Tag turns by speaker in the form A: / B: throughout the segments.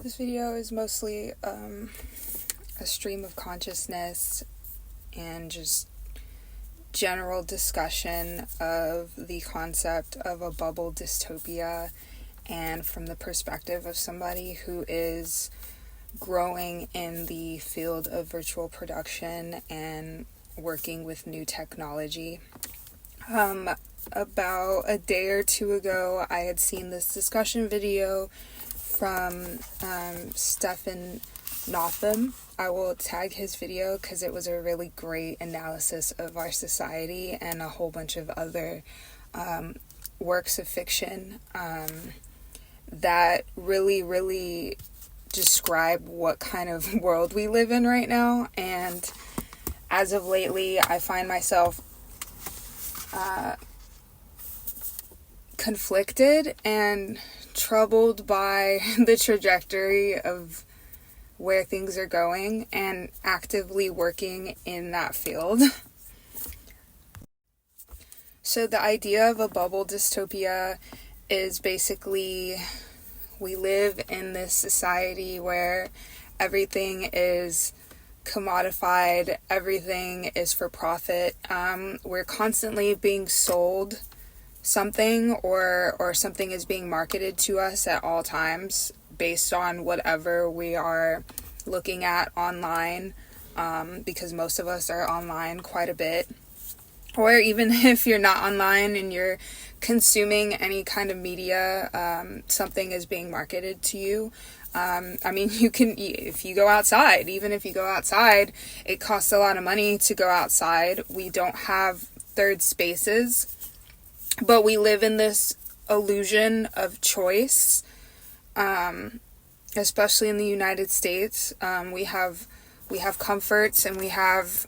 A: This video is mostly a stream of consciousness and just general discussion of the concept of a bubble dystopia, and from the perspective of somebody who is growing in the field of virtual production and working with new technology. About a day or two ago, I had seen this discussion video from Stephen Notham. I will tag his video because it was a really great analysis of our society and a whole bunch of other works of fiction that really describe what kind of world we live in right now. And as of lately, I find myself conflicted and troubled by the trajectory of where things are going and actively working in that field. So the idea of a bubble dystopia is basically we live in this society where everything is commodified, everything is for profit. We're constantly being sold something, or something is being marketed to us at all times based on whatever we are looking at online, because most of us are online quite a bit. Or even if you're not online and you're consuming any kind of media, something is being marketed to you. You can, if you go outside, even if you go outside, it costs a lot of money to go outside. We don't have third spaces, but we live in this illusion of choice, especially in the United States. We have comforts, and we have,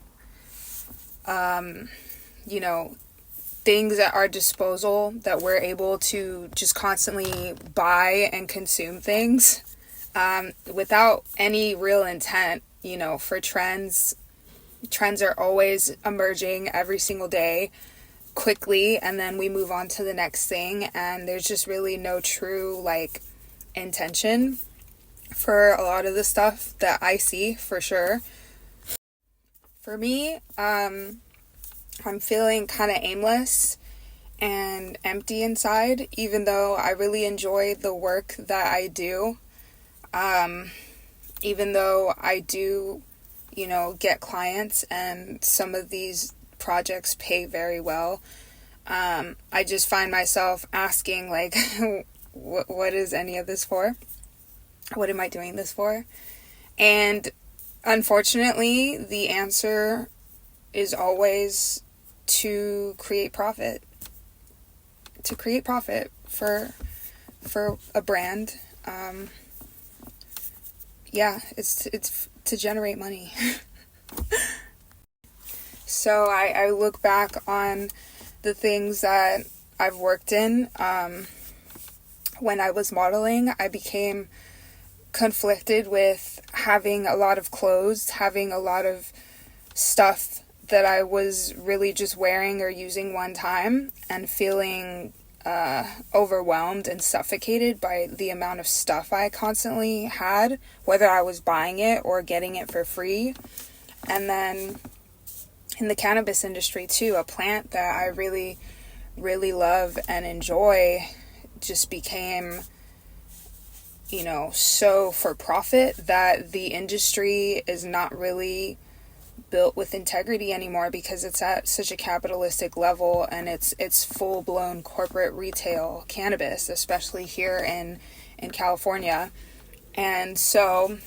A: things at our disposal that we're able to just constantly buy and consume things without any real intent, for trends. Trends are always emerging every single day quickly, and then we move on to the next thing, and there's just really no true intention for a lot of the stuff that I see, for sure. For me, I'm feeling kind of aimless and empty inside, even though I really enjoy the work that I do. Even though I do, get clients, and some of these projects pay very well, I just find myself asking, what is any of this for? What am I doing this for? And unfortunately, the answer is always to create profit. To create profit for a brand. It's to generate money. So I look back on the things that I've worked in. When I was modeling, I became conflicted with having a lot of clothes, having a lot of stuff that I was really just wearing or using one time, and feeling overwhelmed and suffocated by the amount of stuff I constantly had, whether I was buying it or getting it for free. And then in the cannabis industry too, a plant that I really love and enjoy just became so for profit that the industry is not really built with integrity anymore, because it's at such a capitalistic level, and it's full-blown corporate retail cannabis, especially here in California. And so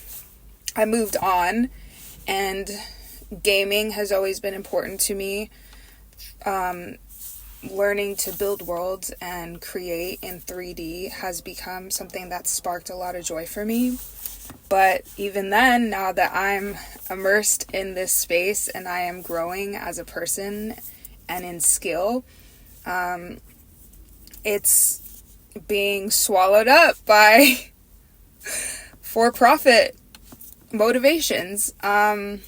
A: I moved on, and gaming has always been important to me. Learning to build worlds and create in 3D has become something that's sparked a lot of joy for me. But even then, now that I'm immersed in this space and I am growing as a person and in skill, it's being swallowed up by for-profit motivations. I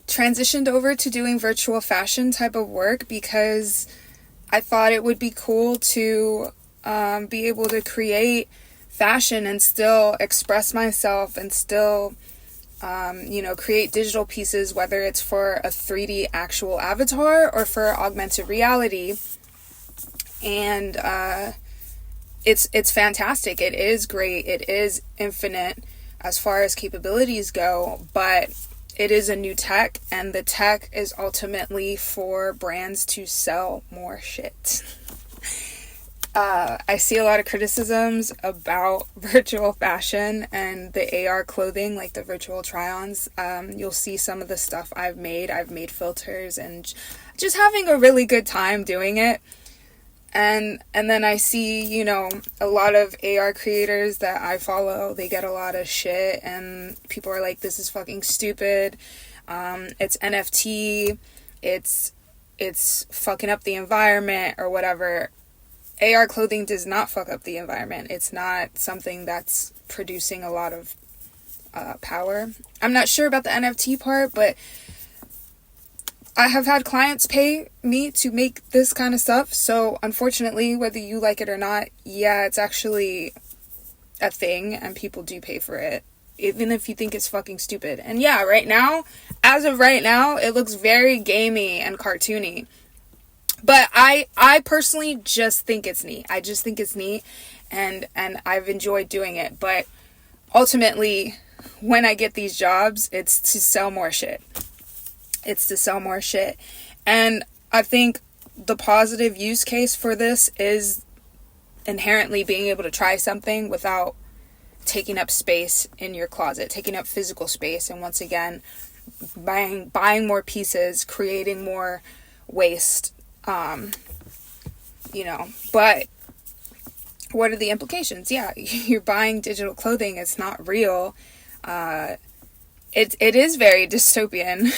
A: transitioned over to doing virtual fashion type of work because I thought it would be cool to be able to create fashion and still express myself and still, create digital pieces, whether it's for a 3D actual avatar or for augmented reality. And it's fantastic. It is great. It is infinite as far as capabilities go, but it is a new tech, and the tech is ultimately for brands to sell more shit. I see a lot of criticisms about virtual fashion and the AR clothing, like the virtual try-ons. You'll see some of the stuff I've made. I've made filters and just having a really good time doing it. And then I see, a lot of AR creators that I follow, they get a lot of shit, and people are like, this is fucking stupid. It's NFT. It's fucking up the environment or whatever. AR clothing does not fuck up the environment. It's not something that's producing a lot of power. I'm not sure about the NFT part, but I have had clients pay me to make this kind of stuff. So unfortunately, whether you like it or not, yeah, it's actually a thing and people do pay for it, even if you think it's fucking stupid. And yeah, as of right now, it looks very gamey and cartoony. But I personally just think it's neat. I just think it's neat, and I've enjoyed doing it. But ultimately, when I get these jobs, it's to sell more shit. And I think the positive use case for this is inherently being able to try something without taking up space in your closet, taking up physical space, and once again, buying more pieces, creating more waste. But what are the implications? Yeah, you're buying digital clothing. It's not real. It is very dystopian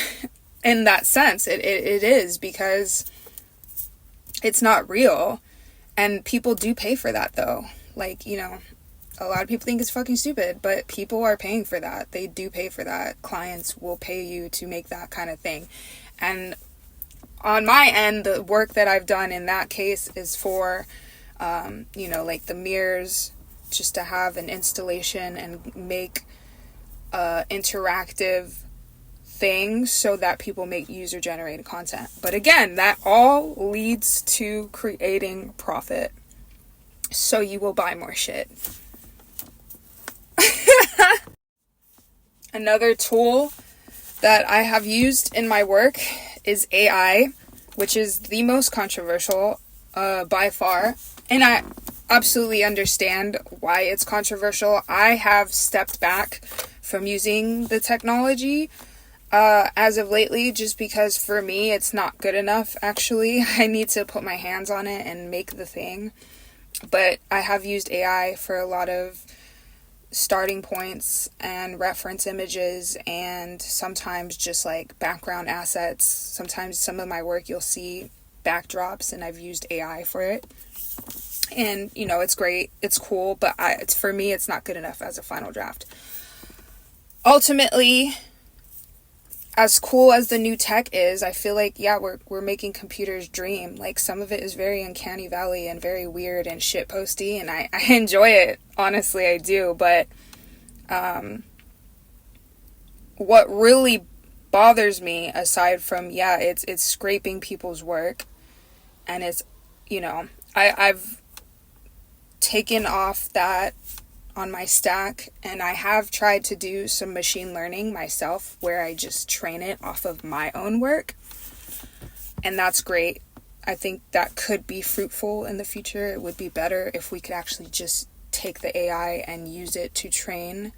A: in that sense. It is, because it's not real, and people do pay for that though. Like, a lot of people think it's fucking stupid, but people are paying for that. They do pay for that. Clients will pay you to make that kind of thing. And on my end, the work that I've done in that case is for, like the mirrors, just to have an installation and make interactive things so that people make user-generated content. But again, that all leads to creating profit. So you will buy more shit. Another tool that I have used in my work is AI, which is the most controversial by far. And I absolutely understand why it's controversial. I have stepped back from using the technology as of lately, just because for me it's not good enough. Actually, I need to put my hands on it and make the thing. But I have used AI for a lot of starting points and reference images, and sometimes just like background assets. Sometimes some of my work you'll see backdrops, and I've used AI for it. And it's great, it's cool, but for me it's not good enough as a final draft. Ultimately, as cool as the new tech is, I feel like, yeah, we're making computers dream. Like, some of it is very uncanny valley and very weird and shitposty, and I enjoy it. Honestly, I do. But what really bothers me, aside from, yeah, it's scraping people's work, and it's, I've taken off that on my stack, and I have tried to do some machine learning myself where I just train it off of my own work, and that's great. I think that could be fruitful in the future. It would be better if we could actually just take the AI and use it to train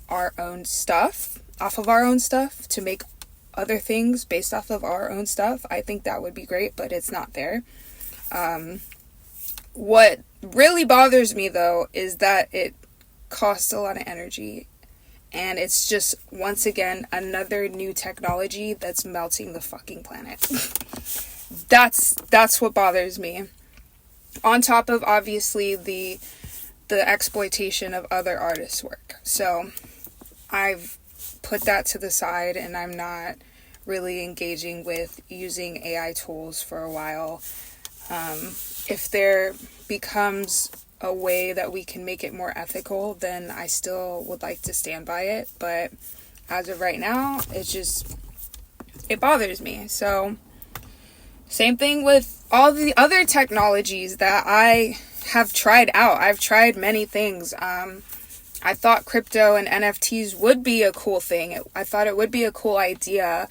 A: our own stuff off of our own stuff to make other things based off of our own stuff. I think that would be great, but it's not there. What really bothers me though is that it costs a lot of energy, and it's just, once again, another new technology that's melting the fucking planet. That's what bothers me, on top of obviously the exploitation of other artists' work. So I've put that to the side, and I'm not really engaging with using AI tools for a while. If there becomes a way that we can make it more ethical, then I still would like to stand by it. But as of right now, it bothers me. So same thing with all the other technologies that I have tried out. I've tried many things. I thought crypto and NFTs would be a cool thing. I thought it would be a cool idea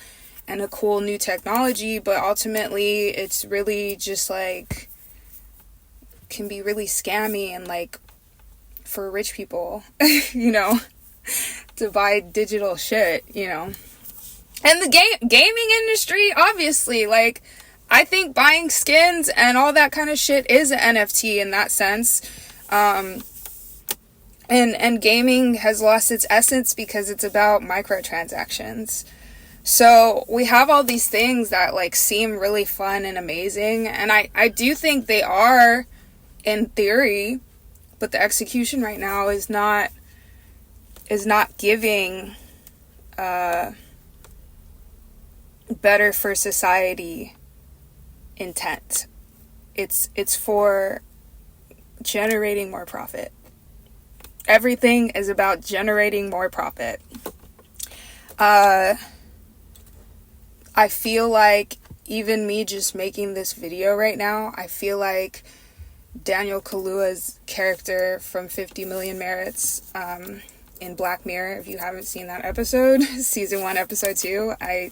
A: and a cool new technology, but ultimately it's really just like, can be really scammy and like for rich people, you know, to buy digital shit, you know. And the gaming industry, obviously, like, I think buying skins and all that kind of shit is an NFT in that sense. And gaming has lost its essence because it's about microtransactions. So we have all these things that like seem really fun and amazing, and I do think they are in theory, but the execution right now is not giving better for society intent. It's for generating more profit. Everything is about generating more profit. I feel like even me just making this video right now, I feel like Daniel Kaluuya's character from 50 Million Merits in Black Mirror, if you haven't seen that episode, season 1, episode 2, I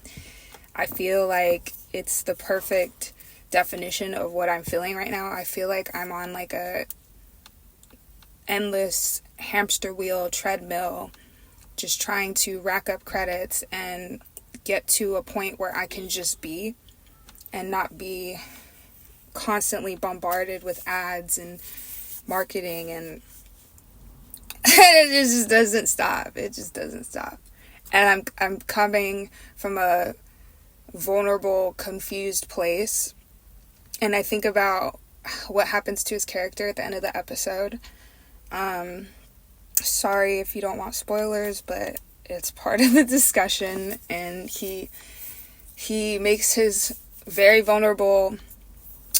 A: feel like it's the perfect definition of what I'm feeling right now. I feel like I'm on like a endless hamster wheel treadmill, just trying to rack up credits and get to a point where I can just be and not be constantly bombarded with ads and marketing, and it just doesn't stop. It just doesn't stop. And I'm coming from a vulnerable, confused place, and I think about what happens to his character at the end of the episode. Sorry if you don't want spoilers, but it's part of the discussion, and he makes his very vulnerable,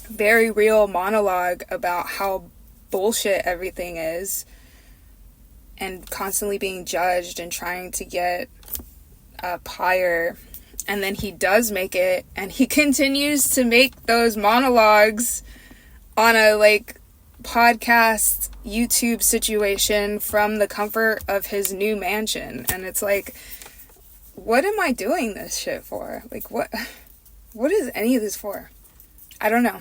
A: very real monologue about how bullshit everything is, and constantly being judged and trying to get up higher. And then he does make it, and he continues to make those monologues on a like podcast YouTube situation from the comfort of his new mansion. And it's like, what am I doing this shit for? Like, what is any of this for? I don't know.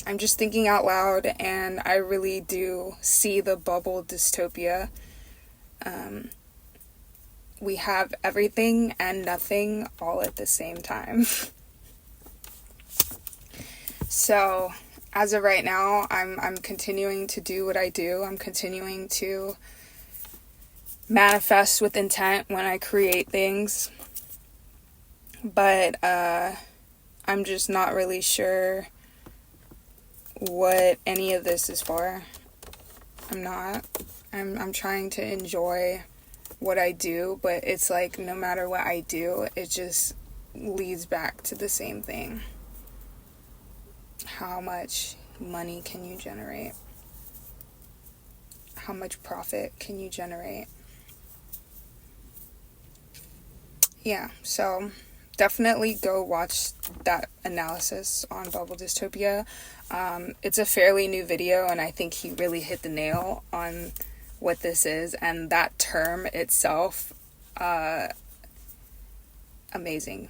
A: I'm just thinking out loud, and I really do see the bubble dystopia. We have everything and nothing all at the same time. So, as of right now, I'm continuing to do what I do. I'm continuing to manifest with intent when I create things. But I'm just not really sure what any of this is for. I'm not. I'm trying to enjoy what I do, but it's like no matter what I do, it just leads back to the same thing. How much money can you generate? How much profit can you generate? Yeah, so definitely go watch that analysis on Bubble Dystopia. It's a fairly new video, and I think he really hit the nail on what this is, and that term itself, amazing.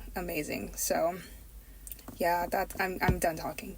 A: So yeah, I'm done talking.